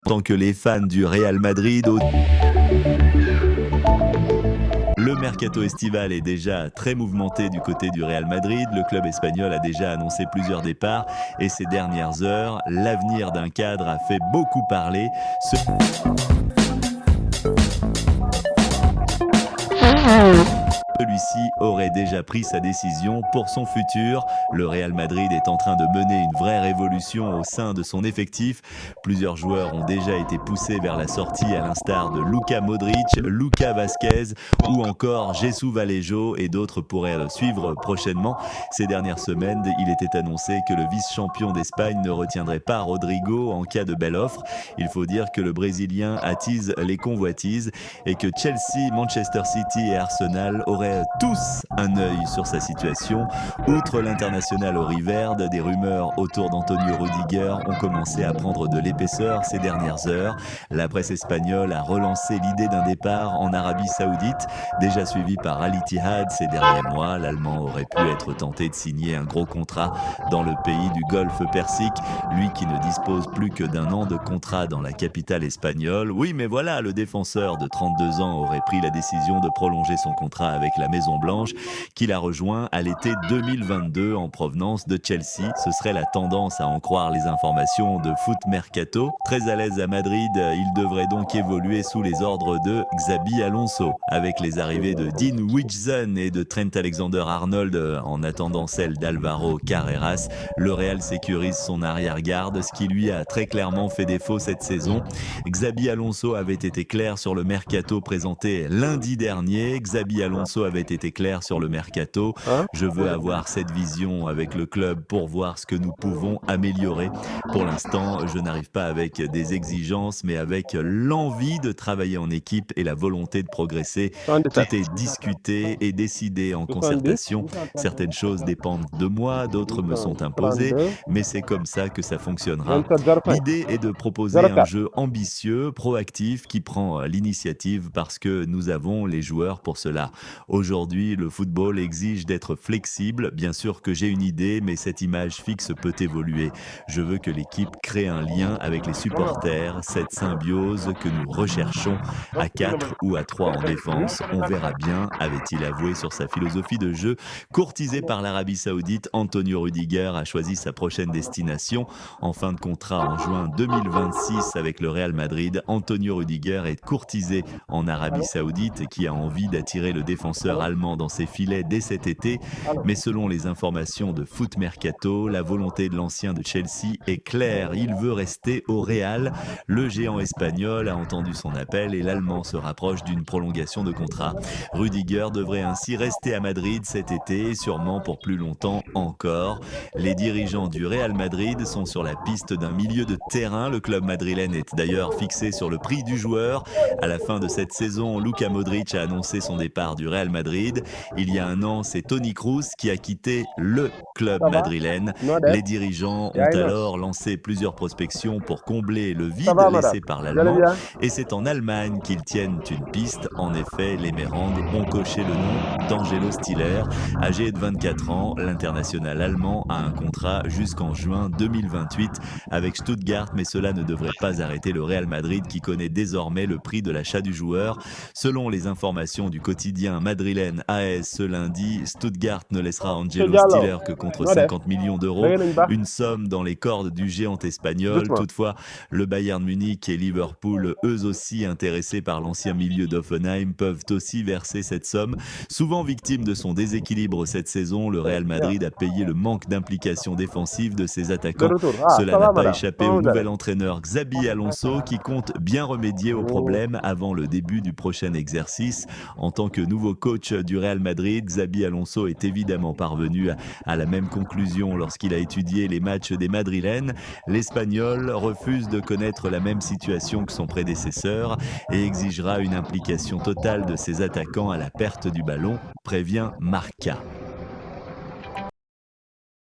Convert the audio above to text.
Tant que les fans du Real Madrid, le mercato estival est déjà très mouvementé du côté du Real Madrid. Le club espagnol a déjà annoncé plusieurs départs et ces dernières heures, l'avenir d'un cadre a fait beaucoup parler. Celui-ci aurait déjà pris sa décision pour son futur. Le Real Madrid est en train de mener une vraie révolution au sein de son effectif. Plusieurs joueurs ont déjà été poussés vers la sortie, à l'instar de Luka Modric, Lucas Vazquez ou encore Jesús Vallejo, et d'autres pourraient le suivre prochainement. Ces dernières semaines, il était annoncé que le vice-champion d'Espagne ne retiendrait pas Rodrigo en cas de belle offre. Il faut dire que le Brésilien attise les convoitises et que Chelsea, Manchester City et Arsenal auraient tous un œil sur sa situation. Outre l'international auriverde, des rumeurs autour d'Antonio Rudiger ont commencé à prendre de l'épaisseur ces dernières heures. La presse espagnole a relancé l'idée d'un départ en Arabie Saoudite, déjà suivi par Al Ittihad ces derniers mois. L'Allemand aurait pu être tenté de signer un gros contrat dans le pays du Golfe Persique, lui qui ne dispose plus que d'un an de contrat dans la capitale espagnole. Oui, mais voilà, le défenseur de 32 ans aurait pris la décision de prolonger son contrat avec la Maison-Blanche, qu'il a rejoint à l'été 2022 en provenance de Chelsea. Ce serait la tendance à en croire les informations de Foot Mercato. Très à l'aise à Madrid, il devrait donc évoluer sous les ordres de Xabi Alonso. Avec les arrivées de Dean Huijsen et de Trent Alexander-Arnold en attendant celle d'Alvaro Carreras, le Real sécurise son arrière-garde, ce qui lui a très clairement fait défaut cette saison. Xabi Alonso avait été clair sur le mercato présenté lundi dernier. Xabi Alonso avait été clair sur le mercato. Je veux avoir cette vision avec le club pour voir ce que nous pouvons améliorer. Pour l'instant, je n'arrive pas avec des exigences, mais avec l'envie de travailler en équipe et la volonté de progresser. Tout est discuté et décidé en concertation. Certaines choses dépendent de moi, d'autres me sont imposées, mais c'est comme ça que ça fonctionnera. L'idée est de proposer un jeu ambitieux, proactif, qui prend l'initiative parce que nous avons les joueurs pour cela. Aujourd'hui, le football exige d'être flexible. Bien sûr que j'ai une idée, mais cette image fixe peut évoluer. Je veux que l'équipe crée un lien avec les supporters, cette symbiose que nous recherchons à 4 ou à 3 en défense. On verra bien, avait-il avoué sur sa philosophie de jeu. Courtisé par l'Arabie Saoudite, Antonio Rudiger a choisi sa prochaine destination. En fin de contrat en juin 2026 avec le Real Madrid, Antonio Rudiger est courtisé en Arabie Saoudite, qui a envie d'attirer le défenseur allemand dans ses filets dès cet été. Mais selon les informations de Foot Mercato, la volonté de l'ancien de Chelsea est claire. Il veut rester au Real. Le géant espagnol a entendu son appel et l'Allemand se rapproche d'une prolongation de contrat. Rudiger devrait ainsi rester à Madrid cet été et sûrement pour plus longtemps encore. Les dirigeants du Real Madrid sont sur la piste d'un milieu de terrain. Le club madrilène est d'ailleurs fixé sur le prix du joueur. À la fin de cette saison, Luka Modric a annoncé son départ du Real Madrid. Il y a un an, c'est Toni Kroos qui a quitté le club madrilène. Les dirigeants ont alors lancé plusieurs prospections pour combler le vide laissé par l'Allemand. Et c'est en Allemagne qu'ils tiennent une piste. En effet, les Mérangs ont coché le nom d'Angelo Stiller. Âgé de 24 ans, l'international allemand a un contrat jusqu'en juin 2028 avec Stuttgart, mais cela ne devrait pas arrêter le Real Madrid qui connaît désormais le prix de l'achat du joueur. Selon les informations du quotidien madrilène AS ce lundi, Stuttgart ne laissera Angelo Stiller que contre 50 millions d'euros, une somme dans les cordes du géant espagnol. Toutefois, le Bayern Munich et Liverpool, eux aussi intéressés par l'ancien milieu d'Hoffenheim, peuvent aussi verser cette somme. Souvent victime de son déséquilibre cette saison, le Real Madrid a payé le manque d'implication défensive de ses attaquants. Cela n'a pas échappé au nouvel entraîneur Xabi Alonso qui compte bien remédier au problème avant le début du prochain exercice. En tant que nouveau coach du Real Madrid, Xabi Alonso est évidemment parvenu à la même conclusion lorsqu'il a étudié les matchs des Madrilènes. L'Espagnol refuse de connaître la même situation que son prédécesseur et exigera une implication totale de ses attaquants à la perte du ballon, prévient Marca.